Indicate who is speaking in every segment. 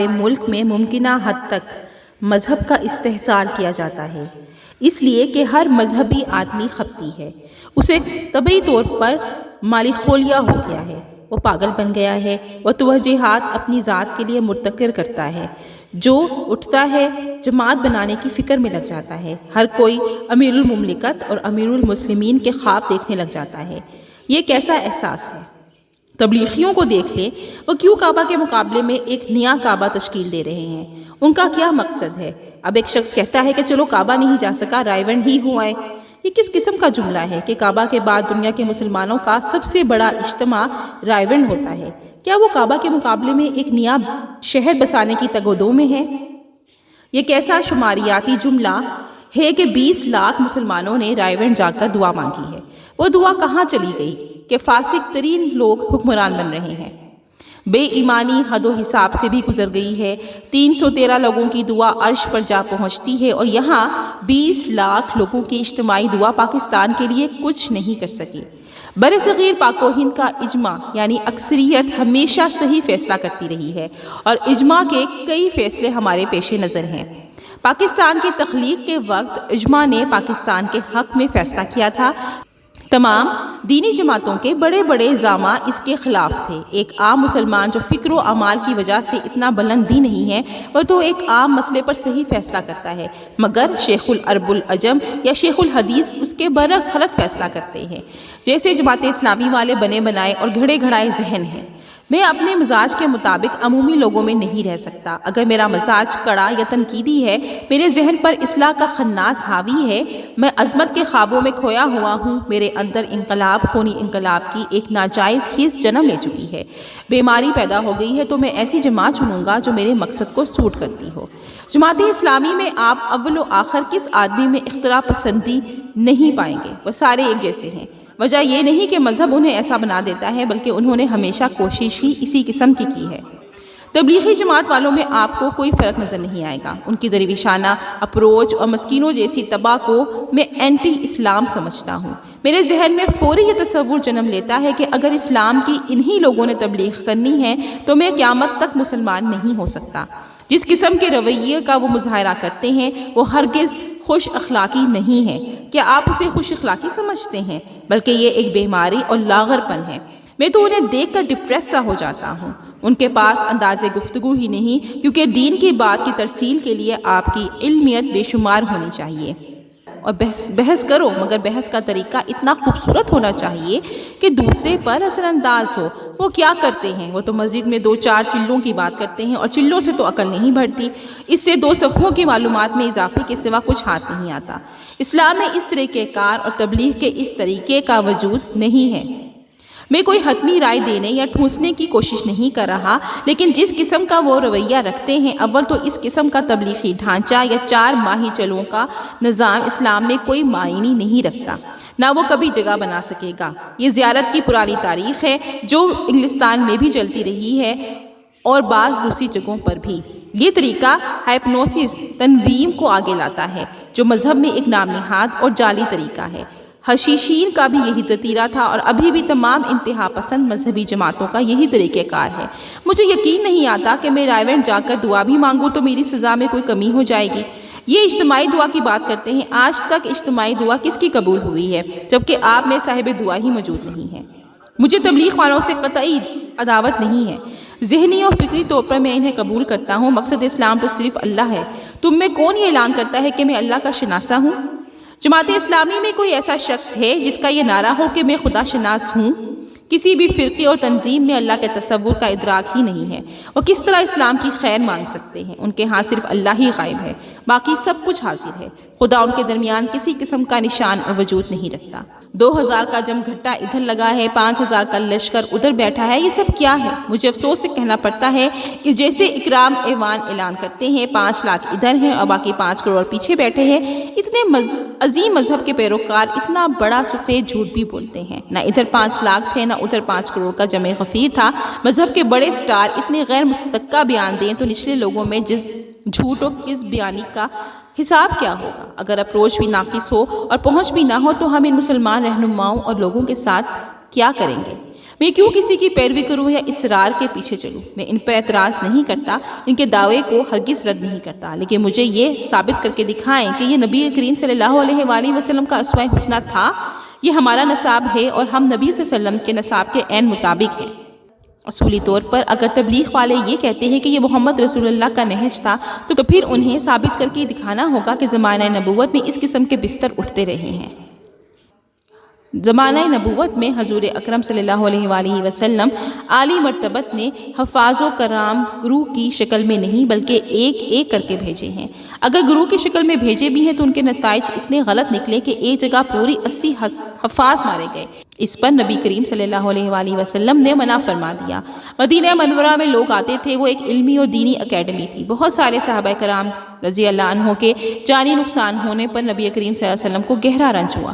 Speaker 1: ملک میں ممکنہ حد تک مذہب کا استحصال کیا جاتا ہے، اس لیے کہ ہر مذہبی آدمی خپتی ہے، اسے طبعی طور پر مالی خولیا ہو گیا ہے، وہ پاگل بن گیا ہے، وہ توجہات اپنی ذات کے لیے مرتکر کرتا ہے، جو اٹھتا ہے جماعت بنانے کی فکر میں لگ جاتا ہے، ہر کوئی امیر المملکت اور امیر المسلمین کے خواب دیکھنے لگ جاتا ہے۔ یہ کیسا احساس ہے؟ تبلیغیوں کو دیکھ لیں، وہ کیوں کعبہ کے مقابلے میں ایک نیا کعبہ تشکیل دے رہے ہیں؟ ان کا کیا مقصد ہے؟ اب ایک شخص کہتا ہے کہ چلو کعبہ نہیں جا سکا، رائے ون ہی ہو آئے۔ یہ کس قسم کا جملہ ہے کہ کعبہ کے بعد دنیا کے مسلمانوں کا سب سے بڑا اجتماع رائے ون ہوتا ہے؟ کیا وہ کعبہ کے مقابلے میں ایک نیا شہر بسانے کی تگ و دو میں ہے؟ یہ کیسا شماریاتی جملہ ہے کہ 20 لاکھ مسلمانوں نے رائے ون جا کر دعا مانگی ہے؟ وہ دعا کہاں چلی گئی کہ فاسق ترین لوگ حکمران بن رہے ہیں؟ بے ایمانی حد و حساب سے بھی گزر گئی ہے۔ 313 لوگوں کی دعا عرش پر جا پہنچتی ہے اور یہاں 20 لاکھ لوگوں کی اجتماعی دعا پاکستان کے لیے کچھ نہیں کر سکی۔ برصغیر پاک و ہند کا اجماع یعنی اکثریت ہمیشہ صحیح فیصلہ کرتی رہی ہے اور اجماع کے کئی فیصلے ہمارے پیش نظر ہیں۔ پاکستان کی تخلیق کے وقت اجماع نے پاکستان کے حق میں فیصلہ کیا تھا۔ تمام دینی جماعتوں کے بڑے بڑے زعما اس کے خلاف تھے۔ ایک عام مسلمان جو فکر و اعمال کی وجہ سے اتنا بلند بھی نہیں ہے، وہ تو ایک عام مسئلے پر صحیح فیصلہ کرتا ہے، مگر شیخ العرب العجم یا شیخ الحدیث اس کے برعکس غلط فیصلہ کرتے ہیں، جیسے جماعت اسلامی والے بنے بنائے اور گھڑے گھڑائے ذہن ہیں۔ میں اپنے مزاج کے مطابق عمومی لوگوں میں نہیں رہ سکتا۔ اگر میرا مزاج کڑا یا تنقیدی ہے، میرے ذہن پر اصلاح کا خناس حاوی ہے، میں عظمت کے خوابوں میں کھویا ہوا ہوں، میرے اندر انقلاب خونی انقلاب کی ایک ناجائز حس جنم لے چکی ہے، بیماری پیدا ہو گئی ہے، تو میں ایسی جماعت چنوں گا جو میرے مقصد کو سوٹ کرتی ہو۔ جماعت اسلامی میں آپ اول و آخر کس آدمی میں اختلاف پسندی نہیں پائیں گے، وہ سارے ایک جیسے ہیں۔ وجہ یہ نہیں کہ مذہب انہیں ایسا بنا دیتا ہے، بلکہ انہوں نے ہمیشہ کوشش ہی اسی قسم کی ہے۔ تبلیغی جماعت والوں میں آپ کو کوئی فرق نظر نہیں آئے گا۔ ان کی درویشانہ اپروچ اور مسکینوں جیسی طبع کو میں اینٹی اسلام سمجھتا ہوں۔ میرے ذہن میں فوری یہ تصور جنم لیتا ہے کہ اگر اسلام کی انہی لوگوں نے تبلیغ کرنی ہے تو میں قیامت تک مسلمان نہیں ہو سکتا۔ جس قسم کے رویے کا وہ مظاہرہ کرتے ہیں وہ ہرگز خوش اخلاقی نہیں ہے۔ کیا آپ اسے خوش اخلاقی سمجھتے ہیں؟ بلکہ یہ ایک بیماری اور لاغر پن ہے۔ میں تو انہیں دیکھ کر ڈپریس سا ہو جاتا ہوں۔ ان کے پاس انداز گفتگو ہی نہیں، کیونکہ دین کی بات کی ترسیل کے لیے آپ کی علمیت بے شمار ہونی چاہیے، اور بحث کرو، مگر بحث کا طریقہ اتنا خوبصورت ہونا چاہیے کہ دوسرے پر اثر انداز ہو۔ وہ کیا کرتے ہیں؟ وہ تو مسجد میں 2-4 چلوں کی بات کرتے ہیں، اور چلوں سے تو عقل نہیں بڑھتی، اس سے 2 صفحوں کی معلومات میں اضافے کے سوا کچھ ہاتھ نہیں آتا۔ اسلام میں اس طریقہ کار اور تبلیغ کے اس طریقے کا وجود نہیں ہے۔ میں کوئی حتمی رائے دینے یا ٹھونسنے کی کوشش نہیں کر رہا، لیکن جس قسم کا وہ رویہ رکھتے ہیں، اول تو اس قسم کا تبلیغی ڈھانچہ یا 4 ماہی چلوں کا نظام اسلام میں کوئی معنی نہیں رکھتا، نہ وہ کبھی جگہ بنا سکے گا۔ یہ زیارت کی پرانی تاریخ ہے جو انگلستان میں بھی چلتی رہی ہے اور بعض دوسری جگہوں پر بھی۔ یہ طریقہ ہائپنوسس تنویم کو آگے لاتا ہے، جو مذہب میں ایک نام نہاد اور جعلی طریقہ ہے۔ حشیشین کا بھی یہی تطیرہ تھا، اور ابھی بھی تمام انتہا پسند مذہبی جماعتوں کا یہی طریقہ کار ہے۔ مجھے یقین نہیں آتا کہ میں رائے ون جا کر دعا بھی مانگوں تو میری سزا میں کوئی کمی ہو جائے گی۔ یہ اجتماعی دعا کی بات کرتے ہیں، آج تک اجتماعی دعا کس کی قبول ہوئی ہے جبکہ آپ میں صاحب دعا ہی موجود نہیں ہے؟ مجھے تبلیغ والوں سے قطعی عداوت نہیں ہے، ذہنی اور فکری طور پر میں انہیں قبول کرتا ہوں، مقصد اسلام تو صرف اللہ ہے۔ تم میں کون یہ اعلان کرتا ہے کہ میں اللہ کا شناسہ ہوں؟ جماعت اسلامی میں کوئی ایسا شخص ہے جس کا یہ نعرہ ہو کہ میں خدا شناس ہوں؟ کسی بھی فرقے اور تنظیم میں اللہ کے تصور کا ادراک ہی نہیں ہے۔ وہ کس طرح اسلام کی خیر مانگ سکتے ہیں؟ ان کے ہاں صرف اللہ ہی غائب ہے، باقی سب کچھ حاضر ہے۔ خدا ان کے درمیان کسی قسم کا نشان اور وجود نہیں رکھتا۔ 2000 کا جمگھٹا ادھر لگا ہے، 5000 کا لشکر ادھر بیٹھا ہے، یہ سب کیا ہے؟ مجھے افسوس سے کہنا پڑتا ہے کہ جیسے اکرام ایوان اعلان کرتے ہیں 5 لاکھ ادھر ہیں اور باقی 5 کروڑ پیچھے بیٹھے ہیں، اتنے عظیم مذہب کے پیروکار اتنا بڑا سفید جھوٹ بھی بولتے ہیں۔ نہ ادھر 5 لاکھ تھے، نہ ادھر 5 کروڑ کا جمع غفیر تھا۔ مذہب کے بڑے سٹار اتنے غیر مصدقہ بیان دیں تو نچلے لوگوں میں جس جھوٹ و کس بیانی کا حساب کیا ہوگا؟ اگر اپروچ بھی ناقص ہو اور پہنچ بھی نہ ہو تو ہم ان مسلمان رہنماؤں اور لوگوں کے ساتھ کیا کریں گے؟ میں کیوں کسی کی پیروی کروں یا اسرار کے پیچھے چلوں؟ میں ان پر اعتراض نہیں کرتا، ان کے دعوے کو ہرگز رد نہیں کرتا، لیکن مجھے یہ ثابت کر کے دکھائیں کہ یہ نبی کریم صلی اللہ علیہ وآلہ وسلم کا اسوہ حسنہ تھا، یہ ہمارا نصاب ہے اور ہم نبی صلی اللہ علیہ وسلم کے نصاب کے عین مطابق ہیں۔ اصولی طور پر اگر تبلیغ والے یہ کہتے ہیں کہ یہ محمد رسول اللہ کا نہج تھا تو پھر انہیں ثابت کر کے دکھانا ہوگا کہ زمانہ نبوت میں اس قسم کے بستر اٹھتے رہے ہیں۔ زمانہ نبوت میں حضور اکرم صلی اللہ علیہ وآلہ وسلم عالی مرتبت نے حفاظ و کرام گروہ کی شکل میں نہیں بلکہ ایک ایک کر کے بھیجے ہیں۔ اگر گروہ کی شکل میں بھیجے بھی ہیں تو ان کے نتائج اتنے غلط نکلے کہ ایک جگہ پوری 80 حفاظ مارے گئے۔ اس پر نبی کریم صلی اللہ علیہ وآلہ وسلم نے منع فرما دیا۔ مدینہ منورہ میں لوگ آتے تھے، وہ ایک علمی اور دینی اکیڈمی تھی۔ بہت سارے صحابہ کرام رضی اللہ عنہ کے جانی نقصان ہونے پر نبی کریم صلی اللہ علیہ وسلم کو گہرا رنج ہوا۔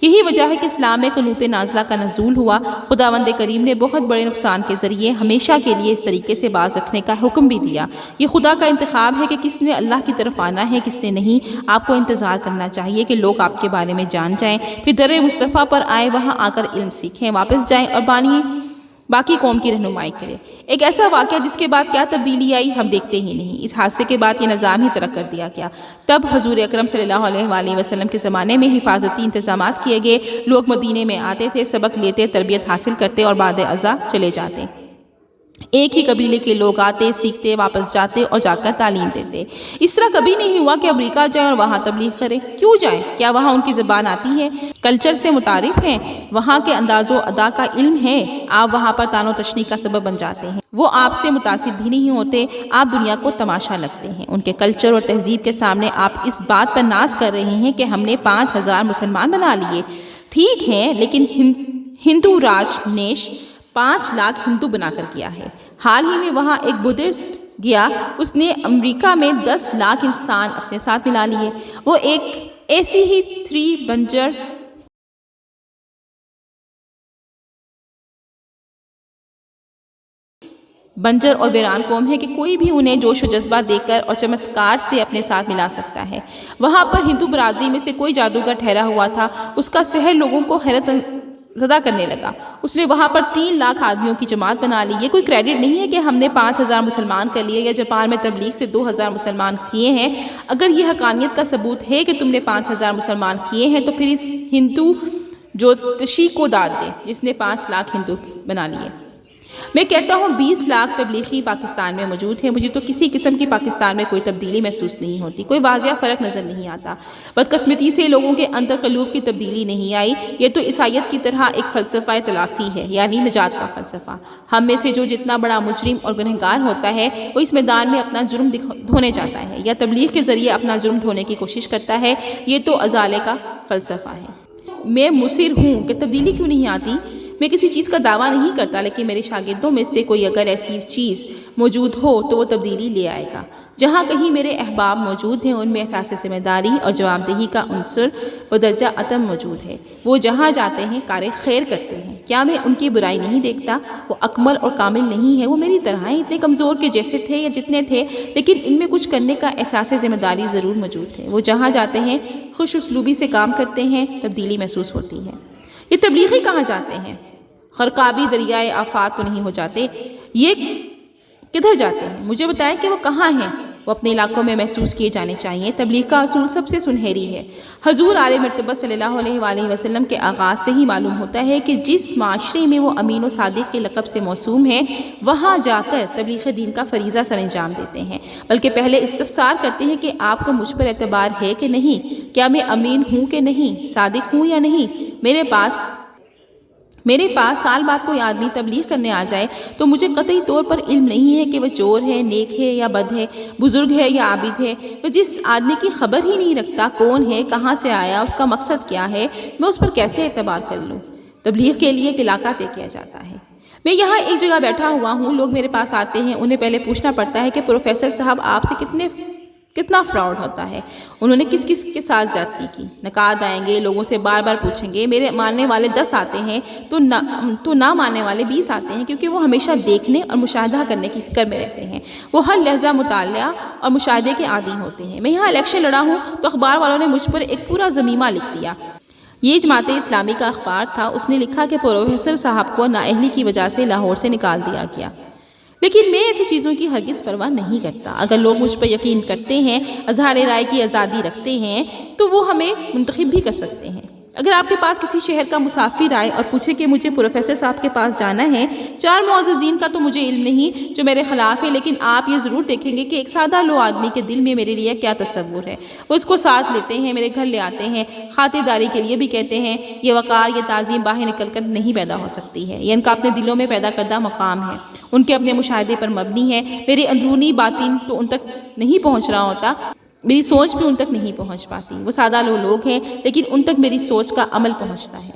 Speaker 1: یہی وجہ ہے کہ اسلام میں قنوت نازلہ کا نزول ہوا۔ خداوند کریم نے بہت بڑے نقصان کے ذریعے ہمیشہ کے لیے اس طریقے سے باز رکھنے کا حکم بھی دیا۔ یہ خدا کا انتخاب ہے کہ کس نے اللہ کی طرف آنا ہے، کس نے نہیں۔ آپ کو انتظار کرنا چاہیے کہ لوگ آپ کے بارے میں جان جائیں، پھر در مصطفیٰ پر آئے، وہاں آ کر علم سیکھیں، واپس جائیں اور باقی قوم کی رہنمائی کرے۔ ایک ایسا واقعہ جس کے بعد کیا تبدیلی آئی ہم دیکھتے ہی نہیں۔ اس حادثے کے بعد یہ نظام ہی ترک کر دیا گیا۔ تب حضور اکرم صلی اللہ علیہ وآلہ وسلم کے زمانے میں حفاظتی انتظامات کیے گئے۔ لوگ مدینے میں آتے تھے، سبق لیتے، تربیت حاصل کرتے اور بعد ازاں چلے جاتے۔ ایک ہی قبیلے کے لوگ آتے، سیکھتے، واپس جاتے اور جا کر تعلیم دیتے۔ اس طرح کبھی نہیں ہوا کہ امریکہ جائیں اور وہاں تبلیغ کریں۔ کیوں جائیں؟ کیا وہاں ان کی زبان آتی ہے؟ کلچر سے متعارف ہیں؟ وہاں کے انداز و ادا کا علم ہے؟ آپ وہاں پر تان و تشنیع کا سبب بن جاتے ہیں۔ وہ آپ سے متاثر بھی نہیں ہوتے، آپ دنیا کو تماشا لگتے ہیں۔ ان کے کلچر اور تہذیب کے سامنے آپ اس بات پر ناز کر رہے ہیں کہ ہم نے 5000 مسلمان بنا لیے۔ ٹھیک ہے، لیکن ہندو راج نے 5 لاکھ ہندو بنا کر کیا ہے۔ حال ہی میں وہاں ایک بدھسٹ گیا، اس نے امریکہ میں 10 لاکھ انسان اپنے ساتھ ملا لیے۔ وہ ایک ایسی ہی 3 بنجر اور ویران قوم ہے کہ کوئی بھی انہیں جوش و جذبہ دے کر اور چمتکار سے اپنے ساتھ ملا سکتا ہے۔ وہاں پر ہندو برادری میں سے کوئی جادوگر ٹھہرا ہوا تھا، اس کا سحر لوگوں کو حیرت زدہ کرنے لگا۔ اس نے وہاں پر 3 لاکھ آدمیوں کی جماعت بنا لی۔ یہ کوئی کریڈٹ نہیں ہے کہ ہم نے 5000 مسلمان کر لیے یا جاپان میں تبلیغ سے 2000 مسلمان کیے ہیں۔ اگر یہ حقانیت کا ثبوت ہے کہ تم نے 5000 مسلمان کیے ہیں تو پھر اس ہندو جوتشی کو داد دے جس نے 5 لاکھ ہندو بنا لیے۔ میں کہتا ہوں 20 لاکھ تبلیغی پاکستان میں موجود ہیں، مجھے تو کسی قسم کی پاکستان میں کوئی تبدیلی محسوس نہیں ہوتی، کوئی واضح فرق نظر نہیں آتا۔ بدقسمتی سے لوگوں کے اندر قلوب کی تبدیلی نہیں آئی۔ یہ تو عیسائیت کی طرح ایک فلسفہ تلافی ہے، یعنی نجات کا فلسفہ۔ ہم میں سے جو جتنا بڑا مجرم اور گنہگار ہوتا ہے وہ اس میدان میں اپنا جرم دھونے جاتا ہے یا تبلیغ کے ذریعے اپنا جرم دھونے کی کوشش کرتا ہے۔ یہ تو ازالے کا فلسفہ ہے۔ میں مصر ہوں کہ تبدیلی کیوں نہیں آتی۔ میں کسی چیز کا دعویٰ نہیں کرتا، لیکن میرے شاگردوں میں سے کوئی اگر ایسی چیز موجود ہو تو وہ تبدیلی لے آئے گا۔ جہاں کہیں میرے احباب موجود ہیں ان میں احساس ذمہ داری اور جواب دہی کا عنصر بدرجہ عدم موجود ہے۔ وہ جہاں جاتے ہیں کار خیر کرتے ہیں۔ کیا میں ان کی برائی نہیں دیکھتا؟ وہ اکمل اور کامل نہیں ہے، وہ میری طرح ہیں، اتنے کمزور کے جیسے تھے یا جتنے تھے، لیکن ان میں کچھ کرنے کا احساس ذمہ داری ضرور موجود ہے۔ وہ جہاں جاتے ہیں خوش اسلوبی سے کام کرتے ہیں، تبدیلی محسوس ہوتی ہے۔ یہ تبلیغی کہاں جاتے ہیں؟ خرقابی دریائے آفات تو نہیں ہو جاتے؟ یہ کدھر جاتے ہیں؟ مجھے بتائیں کہ وہ کہاں ہیں۔ وہ اپنے علاقوں میں محسوس کیے جانے چاہیے۔ تبلیغ کا اصول سب سے سنہری ہے۔ حضور عالی مرتبہ صلی اللہ علیہ وآلہ وسلم کے آغاز سے ہی معلوم ہوتا ہے کہ جس معاشرے میں وہ امین و صادق کے لقب سے موسوم ہیں وہاں جا کر تبلیغ دین کا فریضہ سر انجام دیتے ہیں، بلکہ پہلے استفسار کرتے ہیں کہ آپ کو مجھ پر اعتبار ہے کہ نہیں، کیا میں امین ہوں کہ نہیں، صادق ہوں یا نہیں۔ میرے پاس سال بعد کوئی آدمی تبلیغ کرنے آ جائے تو مجھے قطعی طور پر علم نہیں ہے کہ وہ چور ہے، نیک ہے یا بد ہے، بزرگ ہے یا عابد ہے۔ وہ جس آدمی کی خبر ہی نہیں رکھتا کون ہے، کہاں سے آیا، اس کا مقصد کیا ہے، میں اس پر کیسے اعتبار کر لوں۔ تبلیغ کے لیے ایک علاقہ طے کیا جاتا ہے۔ میں یہاں ایک جگہ بیٹھا ہوا ہوں، لوگ میرے پاس آتے ہیں، انہیں پہلے پوچھنا پڑتا ہے کہ پروفیسر صاحب آپ سے کتنا فراڈ ہوتا ہے، انہوں نے کس کس کے ساتھ زیادتی کی۔ نقاد آئیں گے، لوگوں سے بار بار پوچھیں گے، میرے ماننے والے 10 آتے ہیں تو نہ ماننے والے 20 آتے ہیں، کیونکہ وہ ہمیشہ دیکھنے اور مشاہدہ کرنے کی فکر میں رہتے ہیں۔ وہ ہر لحظہ مطالعہ اور مشاہدے کے عادی ہوتے ہیں۔ میں یہاں الیکشن لڑا ہوں تو اخبار والوں نے مجھ پر ایک پورا ضمیمہ لکھ دیا۔ یہ جماعت اسلامی کا اخبار تھا۔ اس نے لکھا کہ پروفیسر صاحب کو نااہلی کی وجہ سے لاہور سے نکال دیا گیا، لیکن میں ایسی چیزوں کی ہرگز پرواہ نہیں کرتا۔ اگر لوگ مجھ پر یقین کرتے ہیں، اظہار رائے کی آزادی رکھتے ہیں، تو وہ ہمیں منتخب بھی کر سکتے ہیں۔ اگر آپ کے پاس کسی شہر کا مسافر آئے اور پوچھے کہ مجھے پروفیسر صاحب کے پاس جانا ہے، 4 معززین کا تو مجھے علم نہیں جو میرے خلاف ہے، لیکن آپ یہ ضرور دیکھیں گے کہ ایک سادہ لو آدمی کے دل میں میرے لیے کیا تصور ہے۔ وہ اس کو ساتھ لیتے ہیں، میرے گھر لے آتے ہیں، خاطرداری کے لیے بھی کہتے ہیں۔ یہ وقار، یہ تعظیم باہر نکل کر نہیں پیدا ہو سکتی ہے، یہ ان کا اپنے دلوں میں پیدا کردہ مقام ہے، ان کے اپنے مشاہدے پر مبنی ہے۔ میری اندرونی باطن تو ان تک نہیں پہنچ رہا ہوتا، میری سوچ بھی ان تک نہیں پہنچ پاتی۔ وہ سادہ لوگ ہیں، لیکن ان تک میری سوچ کا عمل پہنچتا ہے۔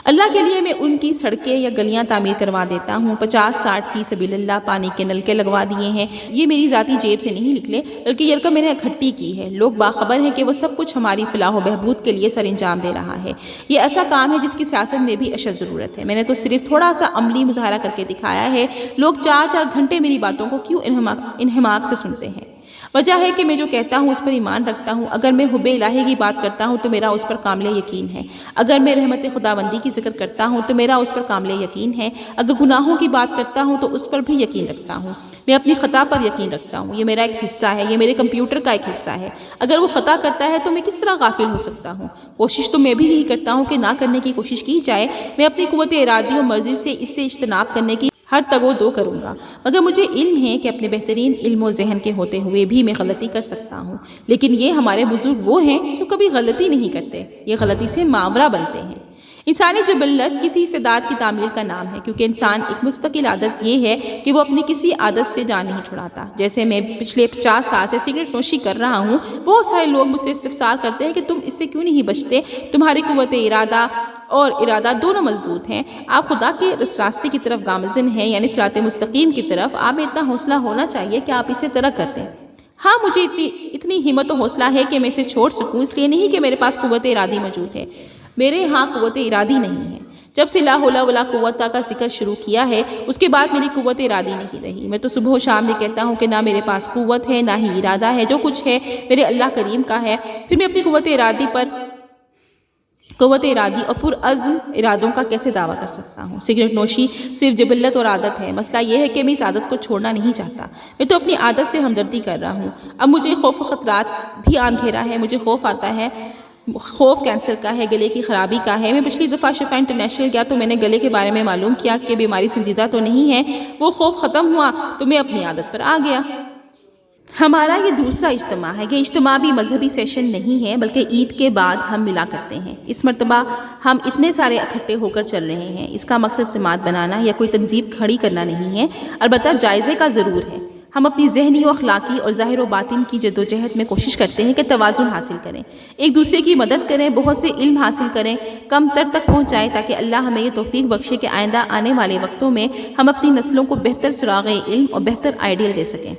Speaker 1: اللہ کے لیے میں ان کی سڑکیں یا گلیاں تعمیر کروا دیتا ہوں، 50-60 فی سبیل اللہ پانی کے نلکے لگوا دیے ہیں۔ یہ میری ذاتی جیب سے نہیں نکلے، بلکہ یہ رقم میں نے اکٹھی کی ہے۔ لوگ باخبر ہیں کہ وہ سب کچھ ہماری فلاح و بہبود کے لیے سر انجام دے رہا ہے۔ یہ ایسا کام ہے جس کی سیاست میں بھی اشد ضرورت ہے۔ میں نے تو صرف تھوڑا سا عملی مظاہرہ کر کے دکھایا ہے۔ لوگ 4-4 گھنٹے میری باتوں کو کیوں انہماک سے سنتے ہیں؟ وجہ ہے کہ میں جو کہتا ہوں اس پر ایمان رکھتا ہوں۔ اگر میں حب الہی کی بات کرتا ہوں تو میرا اس پر کامل یقین ہے۔ اگر میں رحمت خداوندی کی ذکر کرتا ہوں تو میرا اس پر کامل یقین ہے۔ اگر گناہوں کی بات کرتا ہوں تو اس پر بھی یقین رکھتا ہوں۔ میں اپنی خطا پر یقین رکھتا ہوں، یہ میرا ایک حصہ ہے، یہ میرے کمپیوٹر کا ایک حصہ ہے۔ اگر وہ خطا کرتا ہے تو میں کس طرح غافل ہو سکتا ہوں؟ کوشش تو میں بھی یہی کرتا ہوں کہ نہ کرنے کی کوشش کی جائے۔ میں اپنی قوت ارادی اور مرضی سے اس سے اجتناب کرنے کی ہر تگ و دو کروں گا، مگر مجھے علم ہے کہ اپنے بہترین علم و ذہن کے ہوتے ہوئے بھی میں غلطی کر سکتا ہوں۔ لیکن یہ ہمارے بزرگ وہ ہیں جو کبھی غلطی نہیں کرتے، یہ غلطی سے ماورا بنتے ہیں۔ انسانی جبلت کسی استعداد کی تعمیل کا نام ہے، کیونکہ انسان ایک مستقل عادت یہ ہے کہ وہ اپنی کسی عادت سے جان نہیں چھڑاتا۔ جیسے میں پچھلے 50 سال سے سگریٹ نوشی کر رہا ہوں، بہت سارے لوگ مجھ سے استفسار کرتے ہیں کہ تم اس سے کیوں نہیں بچتے، تمہاری قوت ارادہ اور ارادہ دونوں مضبوط ہیں، آپ خدا کے اس راستے کی طرف گامزن ہیں، یعنی صراط مستقیم کی طرف۔ آپ میں اتنا حوصلہ ہونا چاہیے کہ آپ اسے ترک کر دیں۔ ہاں، مجھے اتنی ہمت و حوصلہ ہے کہ میں اسے چھوڑ سکوں، اس لیے نہیں کہ میرے پاس قوت ارادی موجود ہے، میرے ہاں قوت ارادی نہیں ہے۔ جب سے لا حول ولا قوت کا ذکر شروع کیا ہے، اس کے بعد میری قوت ارادی نہیں رہی۔ میں تو صبح و شام یہ کہتا ہوں کہ نہ میرے پاس قوت ہے نہ ہی ارادہ ہے، جو کچھ ہے میرے اللہ کریم کا ہے۔ پھر میں اپنی قوت ارادی اور پرعزم ارادوں کا کیسے دعویٰ کر سکتا ہوں؟ سگریٹ نوشی صرف جبلت اور عادت ہے، مسئلہ یہ ہے کہ میں اس عادت کو چھوڑنا نہیں چاہتا۔ میں تو اپنی عادت سے ہمدردی کر رہا ہوں۔ اب مجھے خوف و خطرات بھی آن گھیرا ہے، مجھے خوف آتا ہے، خوف کینسر کا ہے، گلے کی خرابی کا ہے۔ میں پچھلی دفعہ شفا انٹرنیشنل گیا تو میں نے گلے کے بارے میں معلوم کیا کہ بیماری سنجیدہ تو نہیں ہے۔ وہ خوف ختم ہوا تو میں اپنی عادت پر آ گیا۔ ہمارا یہ دوسرا اجتماع ہے۔ یہ اجتماع بھی مذہبی سیشن نہیں ہے، بلکہ عید کے بعد ہم ملا کرتے ہیں۔ اس مرتبہ ہم اتنے سارے اکٹھے ہو کر چل رہے ہیں۔ اس کا مقصد جماعت بنانا یا کوئی تنظیم کھڑی کرنا نہیں ہے، البتہ جائزے کا ضرور ہے۔ ہم اپنی ذہنی و اخلاقی اور ظاہر و باطن کی جدوجہد میں کوشش کرتے ہیں کہ توازن حاصل کریں، ایک دوسرے کی مدد کریں، بہت سے علم حاصل کریں، کم تر تک پہنچائیں، تاکہ اللہ ہمیں یہ توفیق بخشے کہ آئندہ آنے والے وقتوں میں ہم اپنی نسلوں کو بہتر سراغ علم اور بہتر آئیڈیل دے سکیں۔